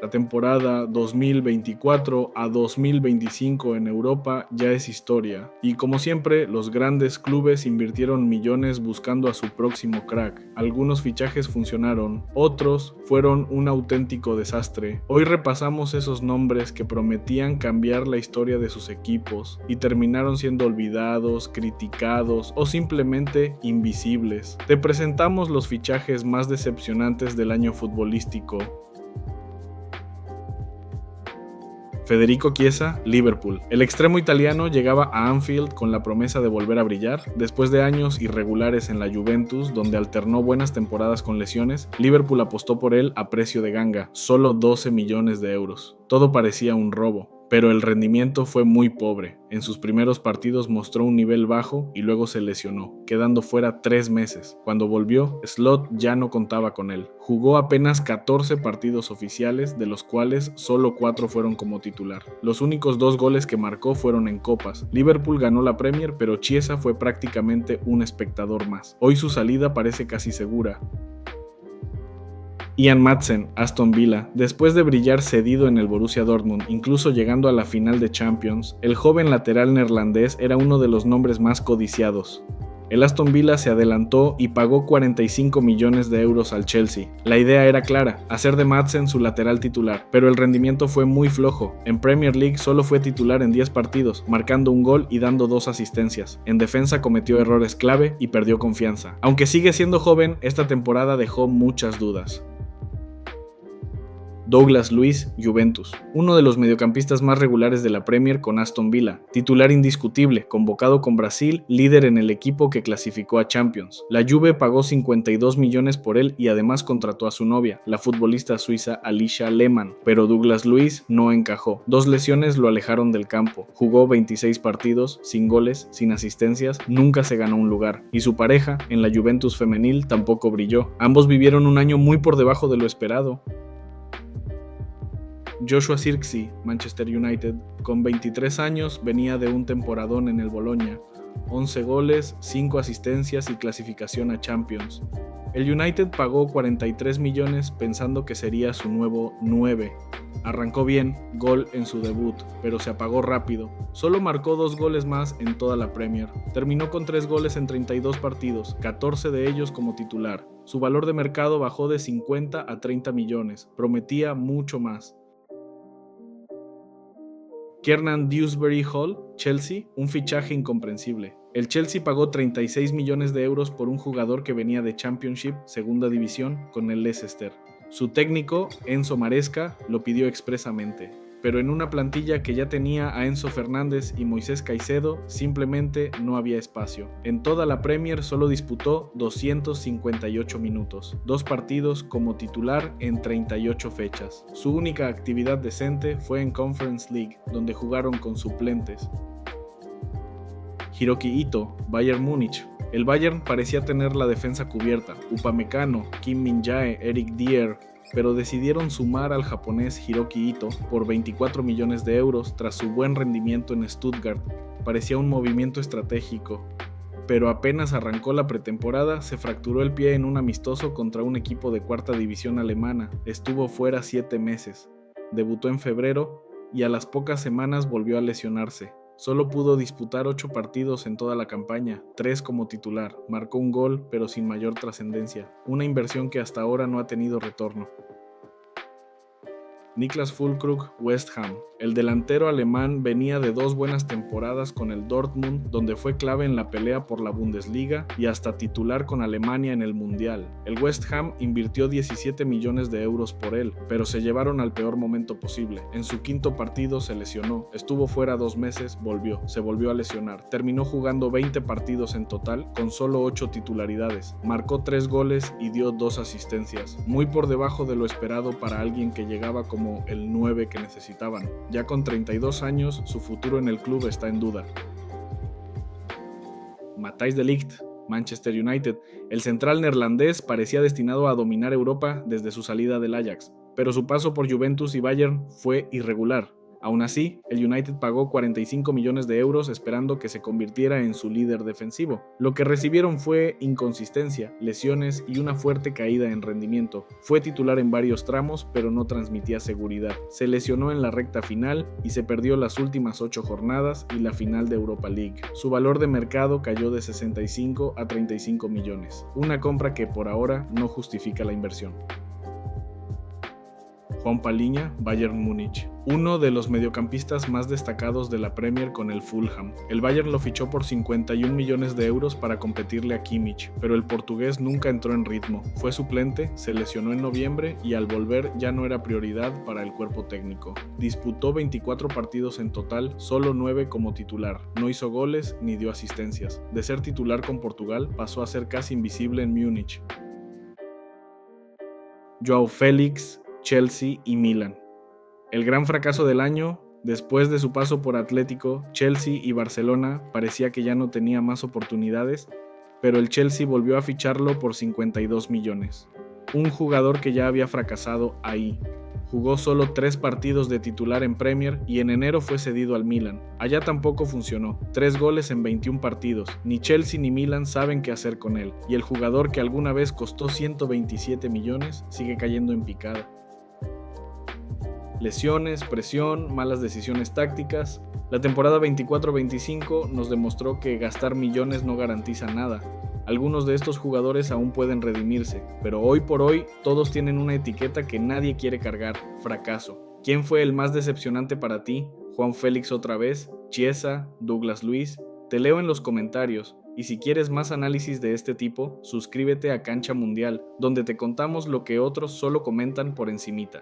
La temporada 2024 a 2025 en Europa ya es historia, y como siempre, los grandes clubes invirtieron millones buscando a su próximo crack. Algunos fichajes funcionaron, otros fueron un auténtico desastre. Hoy repasamos esos nombres que prometían cambiar la historia de sus equipos y terminaron siendo olvidados, criticados o simplemente invisibles. Te presentamos los fichajes más decepcionantes del año futbolístico. Federico Chiesa, Liverpool. El extremo italiano llegaba a Anfield con la promesa de volver a brillar. Después de años irregulares en la Juventus, donde alternó buenas temporadas con lesiones, Liverpool apostó por él a precio de ganga, solo 12 millones de euros. Todo parecía un robo, pero el rendimiento fue muy pobre. En sus primeros partidos mostró un nivel bajo y luego se lesionó, quedando fuera 3 meses. Cuando volvió, Slot ya no contaba con él. Jugó apenas 14 partidos oficiales, de los cuales solo 4 fueron como titular. Los únicos 2 goles que marcó fueron en copas. Liverpool ganó la Premier, pero Chiesa fue prácticamente un espectador más. Hoy su salida parece casi segura. Ian Maatsen, Aston Villa. Después de brillar cedido en el Borussia Dortmund, incluso llegando a la final de Champions, el joven lateral neerlandés era uno de los nombres más codiciados. El Aston Villa se adelantó y pagó 45 millones de euros al Chelsea. La idea era clara, hacer de Maatsen su lateral titular, pero el rendimiento fue muy flojo. En Premier League solo fue titular en 10 partidos, marcando un gol y dando 2 asistencias. En defensa cometió errores clave y perdió confianza. Aunque sigue siendo joven, esta temporada dejó muchas dudas. Douglas Luiz, Juventus, uno de los mediocampistas más regulares de la Premier con Aston Villa, titular indiscutible, convocado con Brasil, líder en el equipo que clasificó a Champions. La Juve pagó 52 millones por él y además contrató a su novia, la futbolista suiza Alicia Lehmann, pero Douglas Luiz no encajó. 2 lesiones lo alejaron del campo, jugó 26 partidos, sin goles, sin asistencias, nunca se ganó un lugar, y su pareja, en la Juventus femenil, tampoco brilló. Ambos vivieron un año muy por debajo de lo esperado. Joshua Zirkzee, Manchester United, con 23 años venía de un temporadón en el Bologna, 11 goles, 5 asistencias y clasificación a Champions. El United pagó 43 millones pensando que sería su nuevo 9. Arrancó bien, gol en su debut, pero se apagó rápido. Solo marcó 2 goles más en toda la Premier. Terminó con 3 goles en 32 partidos, 14 de ellos como titular. Su valor de mercado bajó de 50 a 30 millones, prometía mucho más. Kiernan Dewsbury Hall, Chelsea, un fichaje incomprensible. El Chelsea pagó 36 millones de euros por un jugador que venía de Championship, segunda división, con el Leicester. Su técnico, Enzo Maresca, lo pidió expresamente, pero en una plantilla que ya tenía a Enzo Fernández y Moisés Caicedo, simplemente no había espacio. En toda la Premier solo disputó 258 minutos, 2 partidos como titular en 38 fechas. Su única actividad decente fue en Conference League, donde jugaron con suplentes. Hiroki Ito, Bayern Múnich. El Bayern parecía tener la defensa cubierta, Upamecano, Kim Min-jae, Eric Dier, pero decidieron sumar al japonés Hiroki Ito por 24 millones de euros tras su buen rendimiento en Stuttgart. Parecía un movimiento estratégico, pero apenas arrancó la pretemporada se fracturó el pie en un amistoso contra un equipo de cuarta división alemana. Estuvo fuera 7 meses. Debutó en febrero y a las pocas semanas volvió a lesionarse. Solo pudo disputar 8 partidos en toda la campaña, 3 como titular. Marcó un gol, pero sin mayor trascendencia. Una inversión que hasta ahora no ha tenido retorno. Niklas Füllkrug, West Ham. El delantero alemán venía de 2 buenas temporadas con el Dortmund, donde fue clave en la pelea por la Bundesliga y hasta titular con Alemania en el Mundial. El West Ham invirtió 17 millones de euros por él, pero se llevaron al peor momento posible. En su 5º partido se lesionó, estuvo fuera 2 meses, se volvió a lesionar. Terminó jugando 20 partidos en total, con solo 8 titularidades. Marcó 3 goles y dio 2 asistencias, muy por debajo de lo esperado para alguien que llegaba como el 9 que necesitaban. Ya con 32 años, su futuro en el club está en duda. Matthijs de Ligt, Manchester United. El central neerlandés parecía destinado a dominar Europa desde su salida del Ajax, pero su paso por Juventus y Bayern fue irregular. Aún así, el United pagó 45 millones de euros esperando que se convirtiera en su líder defensivo. Lo que recibieron fue inconsistencia, lesiones y una fuerte caída en rendimiento. Fue titular en varios tramos, pero no transmitía seguridad. Se lesionó en la recta final y se perdió las últimas 8 jornadas y la final de Europa League. Su valor de mercado cayó de 65 a 35 millones, una compra que por ahora no justifica la inversión. Juan Paliña, Bayern Múnich. Uno de los mediocampistas más destacados de la Premier con el Fulham. El Bayern lo fichó por 51 millones de euros para competirle a Kimmich, pero el portugués nunca entró en ritmo. Fue suplente, se lesionó en noviembre y al volver ya no era prioridad para el cuerpo técnico. Disputó 24 partidos en total, solo 9 como titular. No hizo goles ni dio asistencias. De ser titular con Portugal, pasó a ser casi invisible en Múnich. Joao Félix, Chelsea y Milan. El gran fracaso del año, después de su paso por Atlético, Chelsea y Barcelona, parecía que ya no tenía más oportunidades, pero el Chelsea volvió a ficharlo por 52 millones. Un jugador que ya había fracasado ahí. Jugó solo 3 partidos de titular en Premier y en enero fue cedido al Milan. Allá tampoco funcionó. 3 goles en 21 partidos. Ni Chelsea ni Milan saben qué hacer con él. Y el jugador que alguna vez costó 127 millones sigue cayendo en picada. Lesiones, presión, malas decisiones tácticas. La temporada 24-25 nos demostró que gastar millones no garantiza nada. Algunos de estos jugadores aún pueden redimirse, pero hoy por hoy todos tienen una etiqueta que nadie quiere cargar: fracaso. ¿Quién fue el más decepcionante para ti? ¿Juan Félix otra vez? ¿Chiesa? ¿Douglas Luiz? Te leo en los comentarios. Y si quieres más análisis de este tipo, suscríbete a Cancha Mundial, donde te contamos lo que otros solo comentan por encimita.